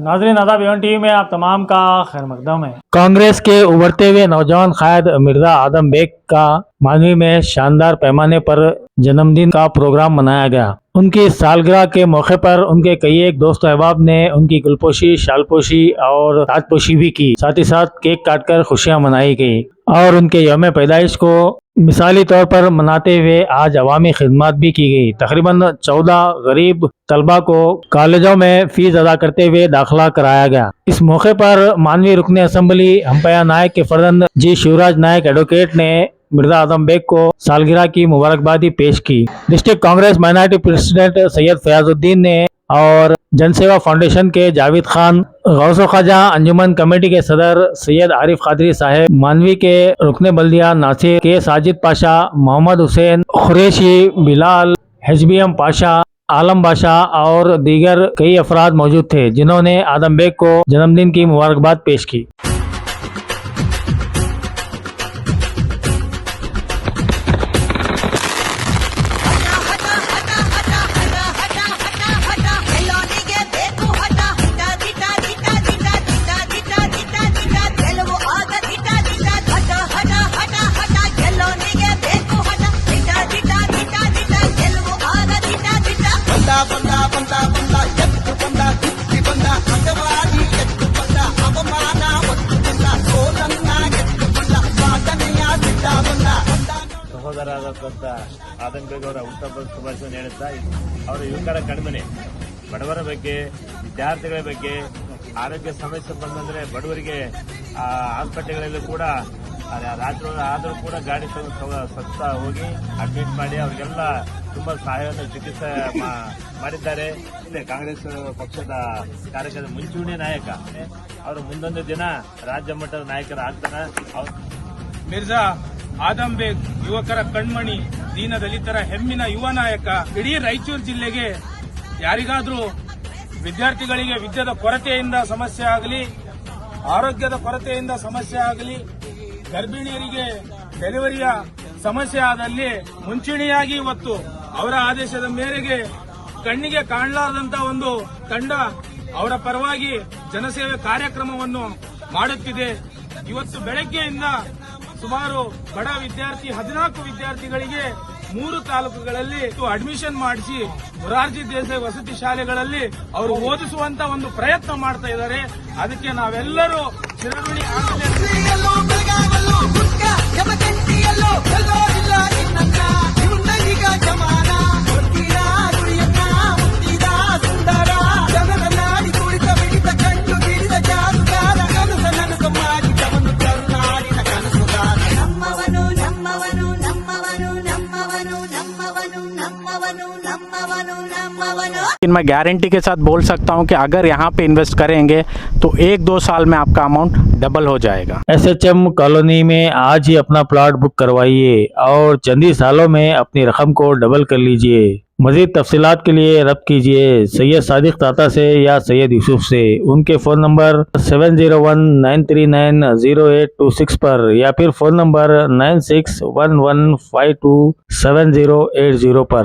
नाज़रीन आदाब Avon TV में आप तमाम का खैर मकदम है। कांग्रेस के उभरते हुए नौजवान कायद मिर्जा आदम बेग का मानवी में शानदार पैमाने पर जन्मदिन का प्रोग्राम मनाया गया। उनकी सालगिरह के मौके पर उनके कई एक दोस्त अहबाब ने उनकी गुलपोशी, शालपोशी और ताजपोशी भी की। साथ ही साथ केक काटकर खुशियां मनाई गई और उनके यौम पैदाइश को मिसाली तौर पर मनाते हुए आज अवामी खिदमत भी की गई। तकरीबन 14 गरीब तलबा को कॉलेजों में फीस अदा करते हुए दाखिला कराया गया। इस मौके पर मानवी रुकने असम्बली हम्पया नायक के फर्जंद जी शिवराज नायक एडवोकेट ने मिर्जा आदम बेग को सालगिरह की मुबारकबादी पेश की। District Congress minority president Syed Fayazuddin ने और जनसेवा फाउंडेशन के जावेद खान, गौसो ख्वाजा अंजुमन कमेटी के सदर सैयद आरिफ कादरी साहब, मानवी के रुकने बल्दिया नासिर के साजिद पाशा, मोहम्मद हुसैन खुरेशी, बिलाल, HBM पाशा, आलम बाशा और दीगर कई अफराद मौजूद थे जिन्होंने आदम बेग को जन्मदिन की मुबारकबाद पेश की। ಸಹೋದರರಾದಂಥ ಆದಮ್ ಬೇಗ್ ಅವರ ಹುಟ್ಟುಹಬ್ಬದ ಶುಭಾಶಯವನ್ನು ಹೇಳುತ್ತಾ ಅವರ ಯುವಕರ ಕಣ್ಮನೆ ಬಡವರ ಬಗ್ಗೆ, ವಿದ್ಯಾರ್ಥಿಗಳ ಬಗ್ಗೆ, ಆರೋಗ್ಯ ಸಮಸ್ಯೆ ಬಂದಂದ್ರೆ ಬಡವರಿಗೆ ಆಸ್ಪತ್ರೆಗಳಲ್ಲಿ ಕೂಡ ರಾತ್ರಿ ಆದರೂ ಕೂಡ ಗಾಡಿ ಸತ್ತ ಹೋಗಿ ಅಡ್ಮಿಟ್ ಮಾಡಿ ಅವರಿಗೆಲ್ಲ ತುಂಬಾ ಸಹಾಯವನ್ನು ಚಿಕಿತ್ಸೆ ಮಾಡಿದ್ದಾರೆ. ಕಾಂಗ್ರೆಸ್ ಪಕ್ಷದ ಕಾರ್ಯಕ್ರಮದ ಮುಂಚೂಣಿ ನಾಯಕ ಅವರು ಮುಂದೊಂದು ದಿನ ರಾಜ್ಯ ಮಟ್ಟದ ನಾಯಕರಾಗ್ತಾರೆ. ಮಿರ್ಜಾ ಆದಮ್ ಬೇಗ್ ಯುವಕರ ಕಣ್ಮಣಿ, ದೀನ ದಲಿತರ ಹೆಮ್ಮಿನ ಯುವ ನಾಯಕ. ಇಡೀ ರಾಯಚೂರು ಜಿಲ್ಲೆಗೆ ಯಾರಿಗಾದ್ರೂ ವಿದ್ಯಾರ್ಥಿಗಳಿಗೆ ವಿದ್ಯಾದ ಕೊರತೆಯಿಂದ ಸಮಸ್ಯೆ ಆಗಲಿ, ಆರೋಗ್ಯದ ಕೊರತೆಯಿಂದ ಸಮಸ್ಯೆ ಆಗಲಿ, ಗರ್ಭಿಣಿಯರಿಗೆ ಡೆಲಿವರಿಯ ಸಮಸ್ಯೆ ಆದಲ್ಲಿ ಮುಂಚೂಣಿಯಾಗಿ ಇವತ್ತು ಅವರ ಆದೇಶದ ಮೇರೆಗೆ ಕಣ್ಣಿಗೆ ಕಾಣಲಾರದಂತ ಒಂದು ತಂಡ ಅವರ ಪರವಾಗಿ ಜನಸೇವೆ ಕಾರ್ಯಕ್ರಮವನ್ನು ಮಾಡುತ್ತಿದೆ. ಇವತ್ತು ಬೆಳಗ್ಗೆಯಿಂದ ಸುಮಾರು ಬಡ ವಿದ್ಯಾರ್ಥಿ 14 ವಿದ್ಯಾರ್ಥಿಗಳಿಗೆ 3 ತಾಲೂಕುಗಳಲ್ಲಿ ಅಡ್ಮಿಷನ್ ಮಾಡಿಸಿ ಮೊರಾರ್ಜಿ ದೇಸಾಯಿ ವಸತಿ ಶಾಲೆಗಳಲ್ಲಿ ಅವರು ಓದಿಸುವಂತ ಒಂದು ಪ್ರಯತ್ನ ಮಾಡ್ತಾ ಇದ್ದಾರೆ. ಅದಕ್ಕೆ ನಾವೆಲ್ಲರೂ ಚಿರಋಣಿ मैं गारंटी के साथ बोल सकता हूं कि अगर यहां पे इन्वेस्ट करेंगे तो 1-2 साल में आपका अमाउंट डबल हो जाएगा। SHM कॉलोनी में आज ही अपना प्लॉट बुक करवाइए और चंद ही सालों में अपनी रकम को डबल कर लीजिए। मजीद तफसीलात के लिए रब्त कीजिए सैयद सादिक ताता से या सैयद यूसुफ से। उनके फ़ोन नंबर 7019390826 पर या फिर फ़ोन नंबर 9611527080 पर।